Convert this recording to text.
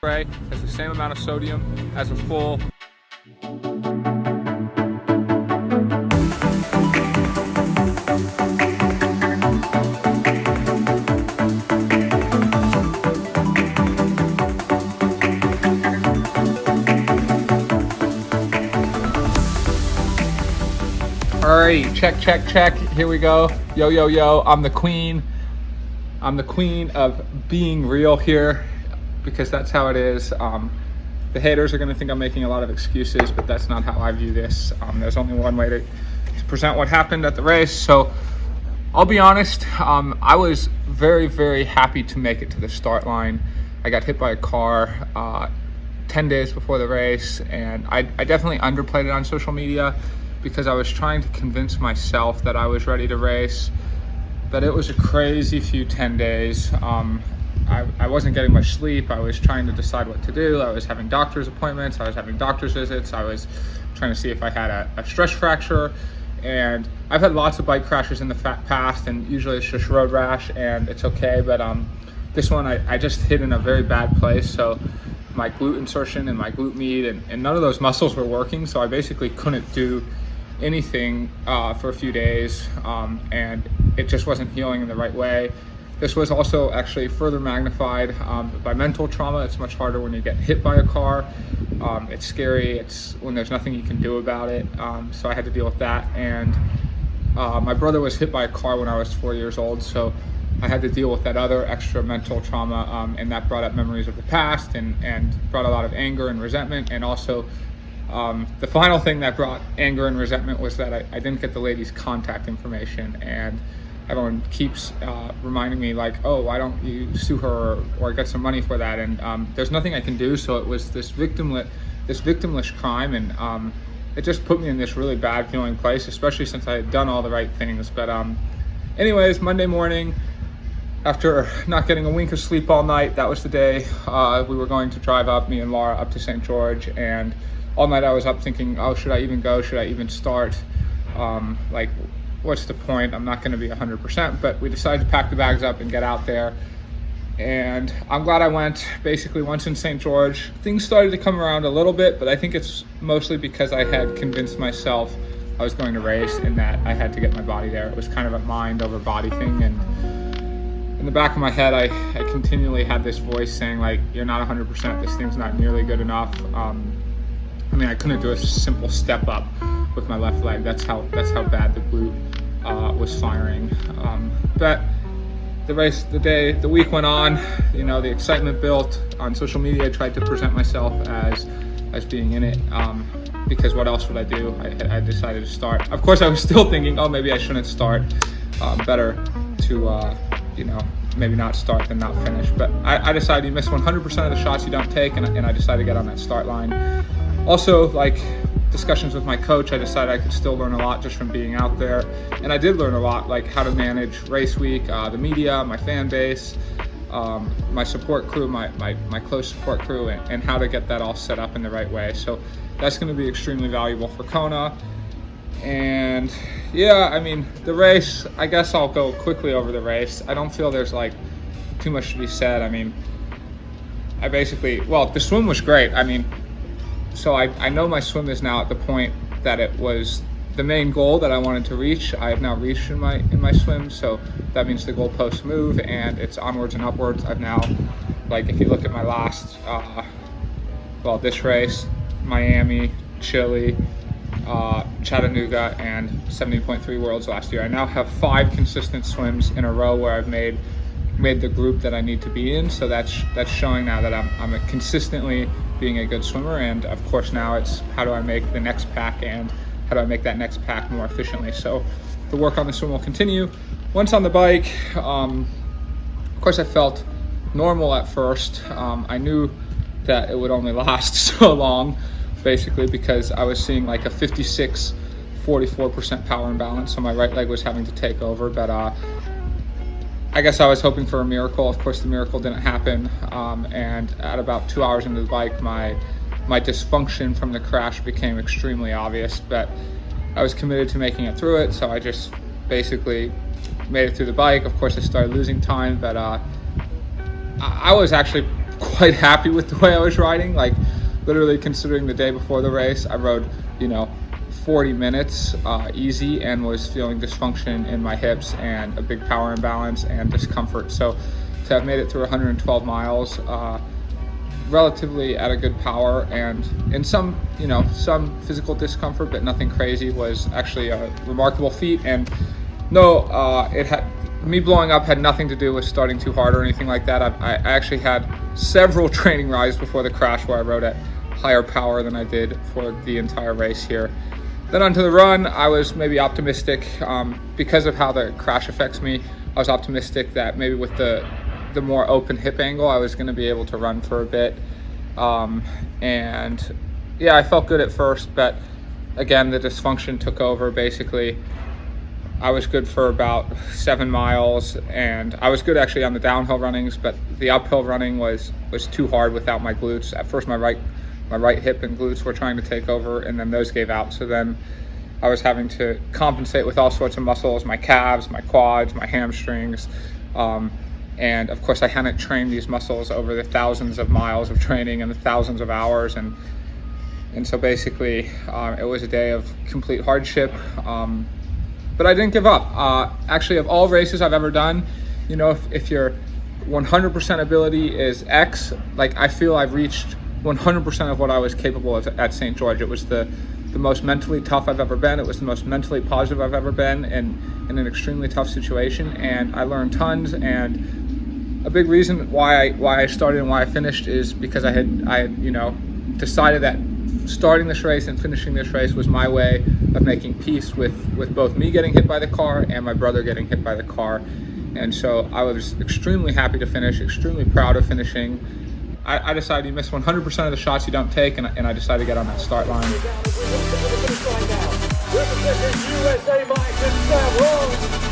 spray has the same amount of sodium as a full. Alright, check. Here we go. Yo. I'm the queen. I'm the queen of being real here because that's how it is. The haters are going to think I'm making a lot of excuses, but that's not how I view this. There's only one way to present what happened at the race. So I'll be honest, I was very happy to make it to the start line. I got hit by a car 10 days before the race, and I definitely underplayed it on social media because I was trying to convince myself that I was ready to race. But it was a crazy few 10 days. I wasn't getting much sleep. I was trying to decide what to do. I was having doctor's appointments. I was having doctor's visits. I was trying to see if I had a stress fracture. And I've had lots of bike crashes in the past, and usually it's just road rash and it's okay. But this one, I just hit in a very bad place. So my glute insertion and my glute med and none of those muscles were working. So I basically couldn't do anything for a few days, and it just wasn't healing in the right way. This was also actually further magnified by mental trauma. It's much harder when you get hit by a car. It's scary. It's when there's nothing you can do about it. So I had to deal with that. And my brother was hit by a car when I was 4 years old. So I had to deal with that other extra mental trauma. And that brought up memories of the past and brought a lot of anger and resentment. And also the final thing that brought anger and resentment was that I didn't get the lady's contact information. And everyone keeps reminding me like, oh, why don't you sue her or get some money for that? And there's nothing I can do. So it was this victimless crime, and it just put me in this really bad feeling place, especially since I had done all the right things. But anyways, Monday morning, after not getting a wink of sleep all night, that was the day we were going to drive up, me and Laura, up to St. George. And all night I was up thinking, oh, should I even go? Should I even start? What's the point? I'm not going to be 100%, but we decided to pack the bags up and get out there. And I'm glad I went. Basically, once in St. George, things started to come around a little bit, but I think it's mostly because I had convinced myself I was going to race and that I had to get my body there. It was kind of a mind over body thing. And in the back of my head, I continually had this voice saying, like, you're not 100%. This thing's not nearly good enough. I couldn't do a simple step up with my left leg. That's how bad the glute was firing. But the week went on. The excitement built on social media. I tried to present myself as being in it, because what else would I do? I decided to start. Of course, I was still thinking, oh, maybe I shouldn't start. Better to maybe not start than not finish. But I decided you miss 100% of the shots you don't take, and I decided to get on that start line. Also, like discussions with my coach, I decided I could still learn a lot just from being out there. And I did learn a lot, like how to manage race week, the media, my fan base, my support crew, my close support crew, and how to get that all set up in the right way. So that's going to be extremely valuable for Kona. And yeah, the race, I guess I'll go quickly over the race. I don't feel there's like too much to be said. The swim was great. So I know my swim is now at the point that it was the main goal that I wanted to reach. I have now reached in my swim, so that means the goalposts move and it's onwards and upwards. I've now, if you look at my last, this race, Miami, Chile, Chattanooga, and 70.3 Worlds last year, I now have 5 consistent swims in a row where I've made the group that I need to be in. So that's showing now that I'm consistently being a good swimmer. And of course now it's how do I make the next pack and how do I make that next pack more efficiently. So the work on the swim will continue. Once on the bike, of course I felt normal at first. I knew that it would only last so long, basically because I was seeing like a 56-44% power imbalance. So my right leg was having to take over, but I guess I was hoping for a miracle. Of course, the miracle didn't happen. And at about 2 hours into the bike, my dysfunction from the crash became extremely obvious. But I was committed to making it through it, so I just basically made it through the bike. Of course, I started losing time, but I was actually quite happy with the way I was riding. Like literally, considering the day before the race, I rode, 40 minutes easy, and was feeling dysfunction in my hips and a big power imbalance and discomfort. So to have made it through 112 miles relatively at a good power and in some physical discomfort, but nothing crazy, was actually a remarkable feat. And no, me blowing up had nothing to do with starting too hard or anything like that. I actually had several training rides before the crash where I rode at higher power than I did for the entire race here. Then onto the run, I was maybe optimistic because of how the crash affects me. I was optimistic that maybe with the more open hip angle, I was going to be able to run for a bit. And yeah, I felt good at first, but again, the dysfunction took over. Basically, I was good for about 7 miles, and I was good actually on the downhill runnings, but the uphill running was too hard without my glutes. At first, my right hip and glutes were trying to take over, and then those gave out. So then I was having to compensate with all sorts of muscles, my calves, my quads, my hamstrings. And of course, I hadn't trained these muscles over the thousands of miles of training and the thousands of hours. And so basically, it was a day of complete hardship. But I didn't give up. Actually, of all races I've ever done, if your 100% ability is X, like I feel I've reached 100% of what I was capable of at St. George. It was the most mentally tough I've ever been. It was the most mentally positive I've ever been in an extremely tough situation, and I learned tons. And a big reason why I started and why I finished is because I had decided that starting this race and finishing this race was my way of making peace with both me getting hit by the car and my brother getting hit by the car. And so I was extremely happy to finish, extremely proud of finishing. I decided you miss 100% of the shots you don't take, and I decided to get on that start line. Representing USA, Mike and Roth.